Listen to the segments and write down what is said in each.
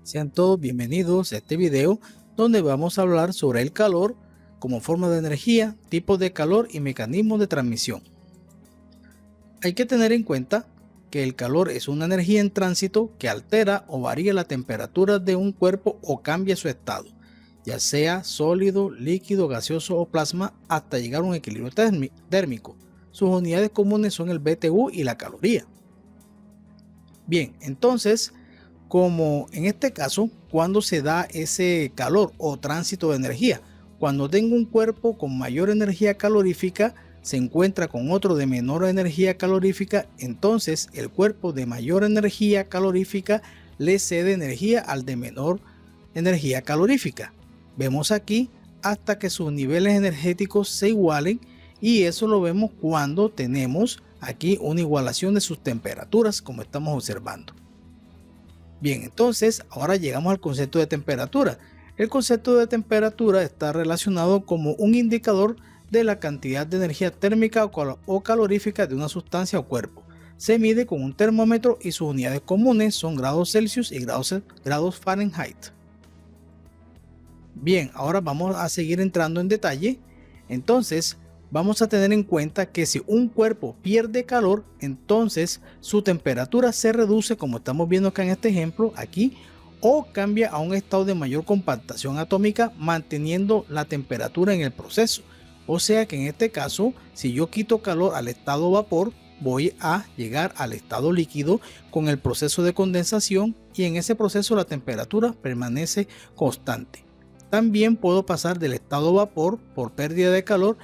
Sean todos bienvenidos a este video donde vamos a hablar sobre el calor como forma de energía, tipos de calor y mecanismos de transmisión. Hay que tener en cuenta que el calor es una energía en tránsito que altera o varía la temperatura de un cuerpo o cambia su estado, ya sea sólido, líquido, gaseoso o plasma, hasta llegar a un equilibrio térmico. Sus unidades comunes son el BTU y la caloría. Bien, entonces, como en este caso, cuando se da ese calor o tránsito de energía, cuando tengo un cuerpo con mayor energía calorífica se encuentra con otro de menor energía calorífica, entonces el cuerpo de mayor energía calorífica le cede energía al de menor energía calorífica. Vemos aquí hasta que sus niveles energéticos se igualen, y eso lo vemos cuando tenemos aquí una igualación de sus temperaturas, como estamos observando. Bien, entonces ahora llegamos al concepto de temperatura. El concepto de temperatura está relacionado como un indicador de la cantidad de energía térmica o calorífica de una sustancia o cuerpo. Se mide con un termómetro y sus unidades comunes son grados Celsius y grados Fahrenheit. Bien, ahora vamos a seguir entrando en detalle. Entonces, vamos a tener en cuenta que si un cuerpo pierde calor, entonces su temperatura se reduce, como estamos viendo acá en este ejemplo, aquí, o cambia a un estado de mayor compactación atómica, manteniendo la temperatura en el proceso. O sea que en este caso, si yo quito calor al estado vapor, voy a llegar al estado líquido con el proceso de condensación, y en ese proceso la temperatura permanece constante. También puedo pasar del estado vapor por pérdida de calor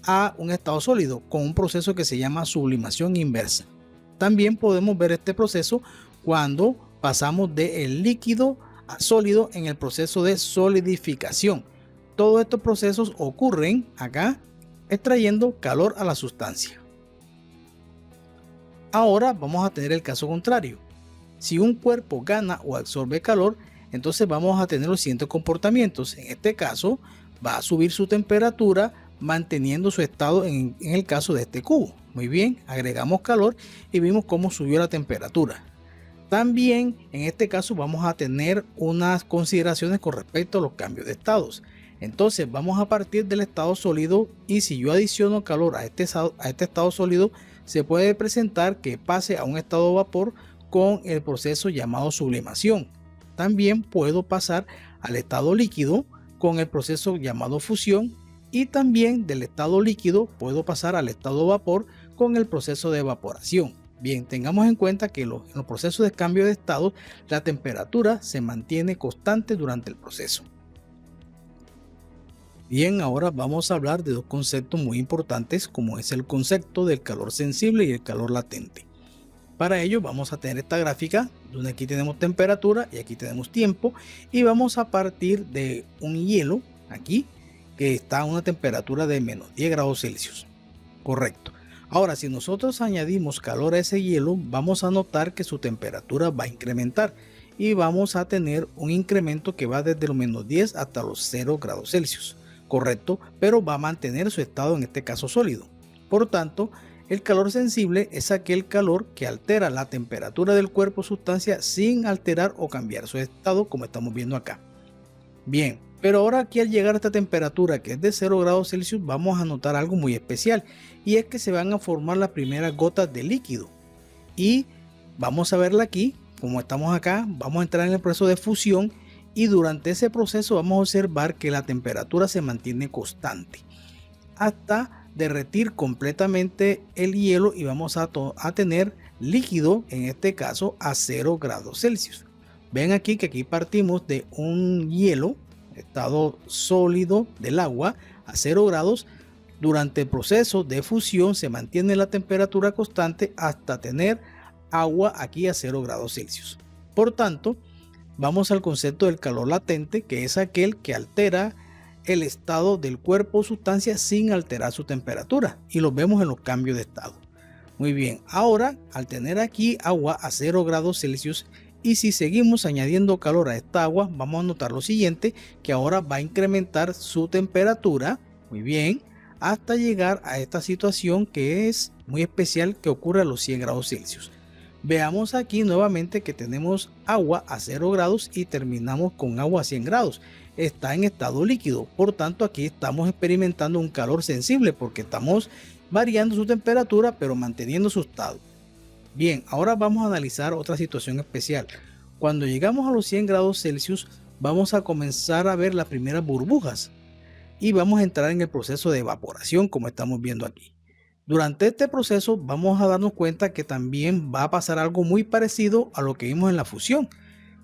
a un estado sólido con un proceso que se llama sublimación inversa. También podemos ver este proceso cuando pasamos del líquido a sólido en el proceso de solidificación. Todos estos procesos ocurren acá extrayendo calor a la sustancia. Ahora vamos a tener el caso contrario. Si un cuerpo gana o absorbe calor, entonces vamos a tener los siguientes comportamientos. En este caso va a subir su temperatura manteniendo su estado en el caso de este cubo. Muy bien, agregamos calor y vimos cómo subió la temperatura. También en este caso vamos a tener unas consideraciones con respecto a los cambios de estados. Entonces vamos a partir del estado sólido, y si yo adiciono calor a este estado sólido, se puede presentar que pase a un estado vapor con el proceso llamado sublimación. También puedo pasar al estado líquido con el proceso llamado fusión, y también del estado líquido puedo pasar al estado vapor con el proceso de evaporación. Bien, tengamos en cuenta que en los procesos de cambio de estado la temperatura se mantiene constante durante el proceso. Bien, ahora vamos a hablar de dos conceptos muy importantes, como es el concepto del calor sensible y el calor latente. Para ello vamos a tener esta gráfica donde aquí tenemos temperatura y aquí tenemos tiempo, y vamos a partir de un hielo aquí que está a una temperatura de menos 10 grados Celsius. Correcto. Ahora, si nosotros añadimos calor a ese hielo, vamos a notar que su temperatura va a incrementar y vamos a tener un incremento que va desde los menos 10 hasta los 0 grados Celsius. Correcto, pero va a mantener su estado, en este caso sólido. Por tanto, el calor sensible es aquel calor que altera la temperatura del cuerpo o sustancia sin alterar o cambiar su estado, como estamos viendo acá. Bien, pero ahora aquí al llegar a esta temperatura, que es de 0 grados Celsius, vamos a notar algo muy especial, y es que se van a formar las primeras gotas de líquido. Y vamos a verla aquí, como estamos acá, vamos a entrar en el proceso de fusión, y durante ese proceso vamos a observar que la temperatura se mantiene constante hasta derretir completamente el hielo, y vamos a tener líquido, en este caso a 0 grados Celsius. Ven aquí que aquí partimos de un hielo, estado sólido del agua, a 0 grados. Durante el proceso de fusión se mantiene la temperatura constante hasta tener agua aquí a 0 grados Celsius. Por tanto, vamos al concepto del calor latente, que es aquel que altera el estado del cuerpo o sustancia sin alterar su temperatura, y lo vemos en los cambios de estado. Muy bien, ahora al tener aquí agua a 0 grados Celsius, y si seguimos añadiendo calor a esta agua, vamos a notar lo siguiente, que ahora va a incrementar su temperatura, muy bien, hasta llegar a esta situación que es muy especial, que ocurre a los 100 grados Celsius. Veamos aquí nuevamente que tenemos agua a 0 grados y terminamos con agua a 100 grados. Está en estado líquido, por tanto aquí estamos experimentando un calor sensible porque estamos variando su temperatura pero manteniendo su estado. Bien, ahora vamos a analizar otra situación especial. Cuando llegamos a los 100 grados Celsius vamos a comenzar a ver las primeras burbujas y vamos a entrar en el proceso de evaporación como estamos viendo aquí. Durante este proceso vamos a darnos cuenta que también va a pasar algo muy parecido a lo que vimos en la fusión,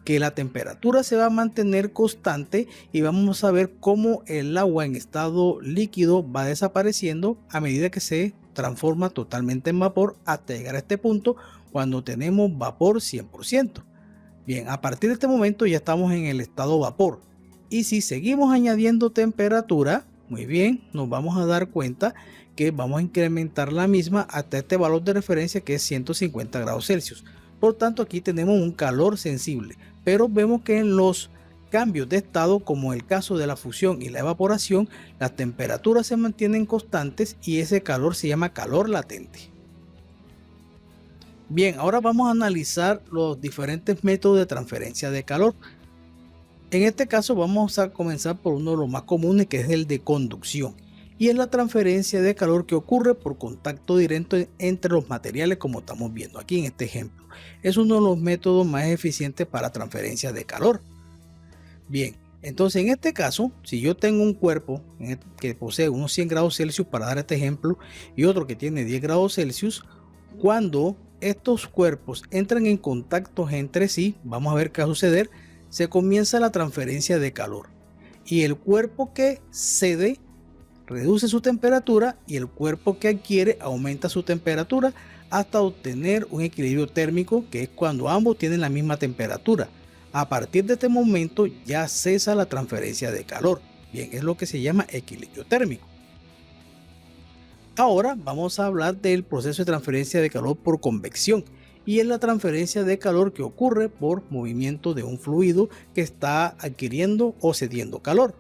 que la temperatura se va a mantener constante y vamos a ver cómo el agua en estado líquido va desapareciendo a medida que se transforma totalmente en vapor hasta llegar a este punto cuando tenemos vapor 100%. Bien, a partir de este momento ya estamos en el estado vapor y si seguimos añadiendo temperatura, muy bien, nos vamos a dar cuenta que vamos a incrementar la misma hasta este valor de referencia que es 150 grados Celsius. Por tanto, aquí tenemos un calor sensible, pero vemos que en los cambios de estado, como el caso de la fusión y la evaporación, las temperaturas se mantienen constantes y ese calor se llama calor latente. Bien, ahora vamos a analizar los diferentes métodos de transferencia de calor. En este caso vamos a comenzar por uno de los más comunes, que es el de conducción, y es la transferencia de calor que ocurre por contacto directo entre los materiales, como estamos viendo aquí en este ejemplo. Es uno de los métodos más eficientes para transferencia de calor. Bien, entonces en este caso, si yo tengo un cuerpo que posee unos 100 grados Celsius, para dar este ejemplo, y otro que tiene 10 grados Celsius, cuando estos cuerpos entran en contacto entre sí, vamos a ver qué va a suceder. Se comienza la transferencia de calor y el cuerpo que cede reduce su temperatura y el cuerpo que adquiere aumenta su temperatura hasta obtener un equilibrio térmico, que es cuando ambos tienen la misma temperatura. A partir de este momento ya cesa la transferencia de calor. Bien, es lo que se llama equilibrio térmico. Ahora vamos a hablar del proceso de transferencia de calor por convección, y es la transferencia de calor que ocurre por movimiento de un fluido que está adquiriendo o cediendo calor.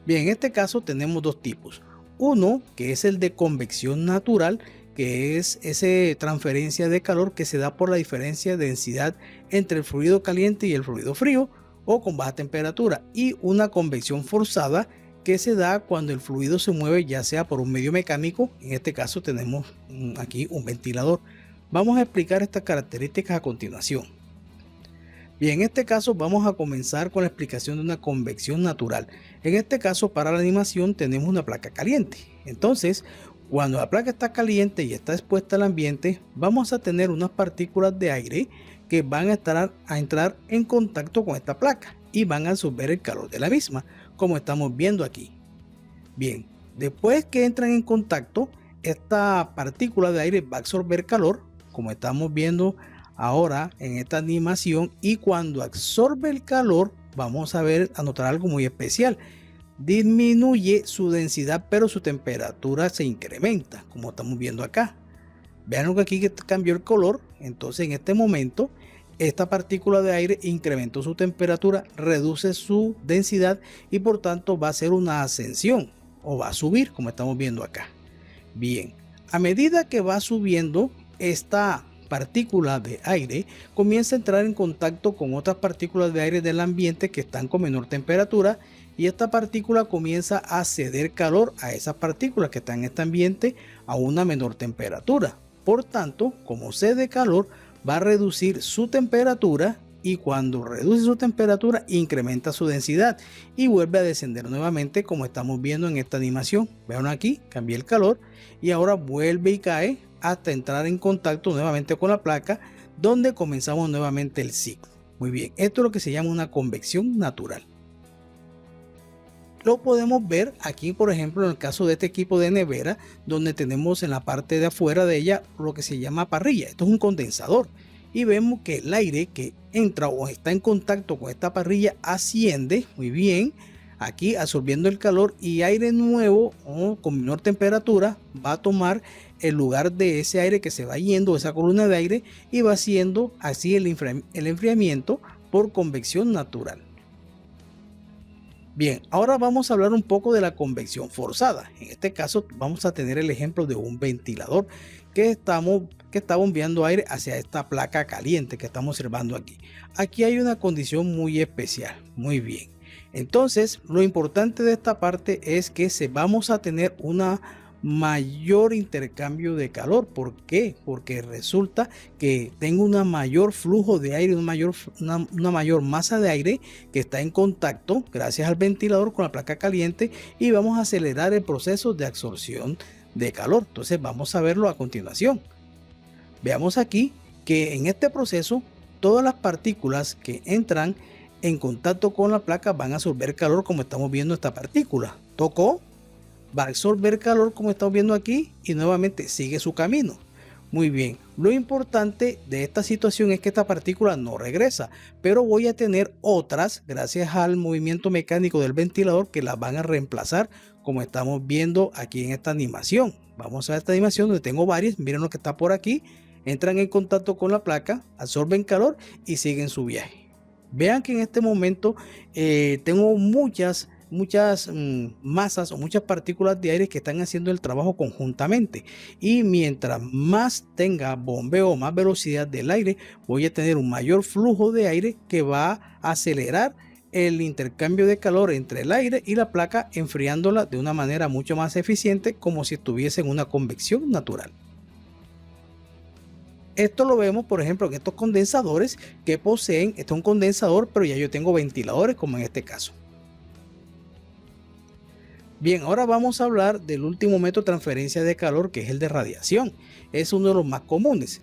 Bien, en este caso tenemos dos tipos. Uno que es el de convección natural, que es esa transferencia de calor que se da por la diferencia de densidad entre el fluido caliente y el fluido frío o con baja temperatura, y una convección forzada que se da cuando el fluido se mueve ya sea por un medio mecánico. En este caso tenemos aquí un ventilador. Vamos a explicar estas características a continuación. Bien, en este caso vamos a comenzar con la explicación de una convección natural. En este caso, para la animación tenemos una placa caliente. Entonces, cuando la placa está caliente y está expuesta al ambiente, vamos a tener unas partículas de aire que van a entrar en contacto con esta placa y van a absorber el calor de la misma, como estamos viendo aquí. Bien, después que entran en contacto, esta partícula de aire va a absorber calor, como estamos viendo ahora en esta animación, y cuando absorbe el calor vamos a notar algo muy especial. Disminuye su densidad, pero su temperatura se incrementa, como estamos viendo acá. Vean que aquí cambió el color. Entonces en este momento esta partícula de aire incrementó su temperatura, reduce su densidad y por tanto va a ser una ascensión o va a subir, como estamos viendo acá. Bien, a medida que va subiendo, esta partícula de aire comienza a entrar en contacto con otras partículas de aire del ambiente que están con menor temperatura, y esta partícula comienza a ceder calor a esas partículas que están en este ambiente a una menor temperatura. Por tanto, como cede calor, va a reducir su temperatura, y cuando reduce su temperatura incrementa su densidad y vuelve a descender nuevamente, como estamos viendo en esta animación. Vean aquí, cambié el calor y ahora vuelve y cae hasta entrar en contacto nuevamente con la placa, donde comenzamos nuevamente el ciclo. Muy bien, esto es lo que se llama una convección natural. Lo podemos ver aquí, por ejemplo, en el caso de este equipo de nevera, donde tenemos en la parte de afuera de ella lo que se llama parrilla. Esto es un condensador y vemos que el aire que entra o está en contacto con esta parrilla asciende muy bien aquí, absorbiendo el calor, y aire nuevo o con menor temperatura va a tomar el lugar de ese aire que se va yendo, esa columna de aire, y va haciendo así el enfriamiento por convección natural. Bien, ahora vamos a hablar un poco de la convección forzada. En este caso vamos a tener el ejemplo de un ventilador que está bombeando aire hacia esta placa caliente que estamos observando aquí. Aquí hay una condición muy especial. Muy bien. Entonces, lo importante de esta parte es que vamos a tener una mayor intercambio de calor. ¿Por qué? Porque resulta que tengo un mayor flujo de aire, una mayor masa de aire que está en contacto gracias al ventilador con la placa caliente, y vamos a acelerar el proceso de absorción de calor. Entonces vamos a verlo a continuación. Veamos aquí que en este proceso todas las partículas que entran en contacto con la placa van a absorber calor, como estamos viendo esta partícula. Tocó, va a absorber calor como estamos viendo aquí y nuevamente sigue su camino. Muy bien, lo importante de esta situación es que esta partícula no regresa, pero voy a tener otras gracias al movimiento mecánico del ventilador que las van a reemplazar, como estamos viendo aquí en esta animación. Vamos a ver esta animación donde tengo varias. Miren lo que está por aquí. Entran en contacto con la placa, absorben calor y siguen su viaje. Vean que en este momento tengo muchas masas o muchas partículas de aire que están haciendo el trabajo conjuntamente, y mientras más tenga bombeo, más velocidad del aire, voy a tener un mayor flujo de aire que va a acelerar el intercambio de calor entre el aire y la placa, enfriándola de una manera mucho más eficiente, como si estuviese en una convección natural. Esto lo vemos, por ejemplo, en estos condensadores que poseen, este es un condensador, pero ya yo tengo ventiladores, como en este caso. Bien, ahora vamos a hablar del último método de transferencia de calor, que es el de radiación. Es uno de los más comunes.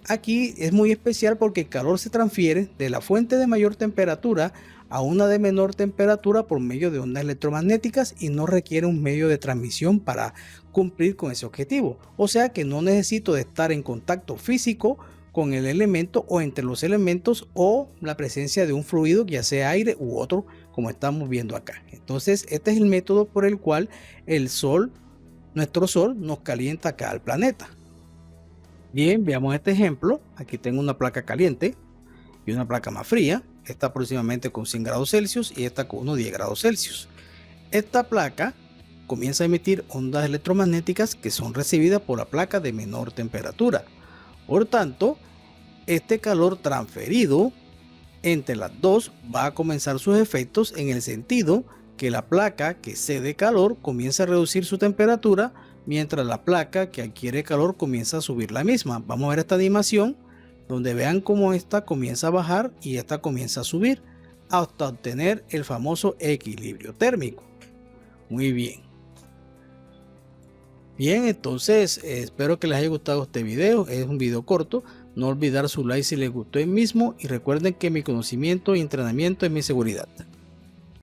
Aquí es muy especial porque el calor se transfiere de la fuente de mayor temperatura a una de menor temperatura por medio de ondas electromagnéticas, y no requiere un medio de transmisión para cumplir con ese objetivo. O sea que no necesito de estar en contacto físico con el elemento o entre los elementos, o la presencia de un fluido, ya sea aire u otro, como estamos viendo acá. Entonces este es el método por el cual el sol, nuestro sol, nos calienta acá al planeta. Bien, veamos este ejemplo. Aquí tengo una placa caliente y una placa más fría. Esta aproximadamente con 100 grados Celsius y esta con unos 10 grados Celsius. Esta placa comienza a emitir ondas electromagnéticas que son recibidas por la placa de menor temperatura. Por tanto, este calor transferido entre las dos va a comenzar sus efectos, en el sentido que la placa que cede calor comienza a reducir su temperatura, mientras la placa que adquiere calor comienza a subir la misma. Vamos a ver esta animación donde vean cómo esta comienza a bajar y esta comienza a subir hasta obtener el famoso equilibrio térmico. Muy bien. Bien, entonces espero que les haya gustado este video. Es un video corto. No olvidar su like si les gustó el mismo, y recuerden que mi conocimiento y entrenamiento es mi seguridad.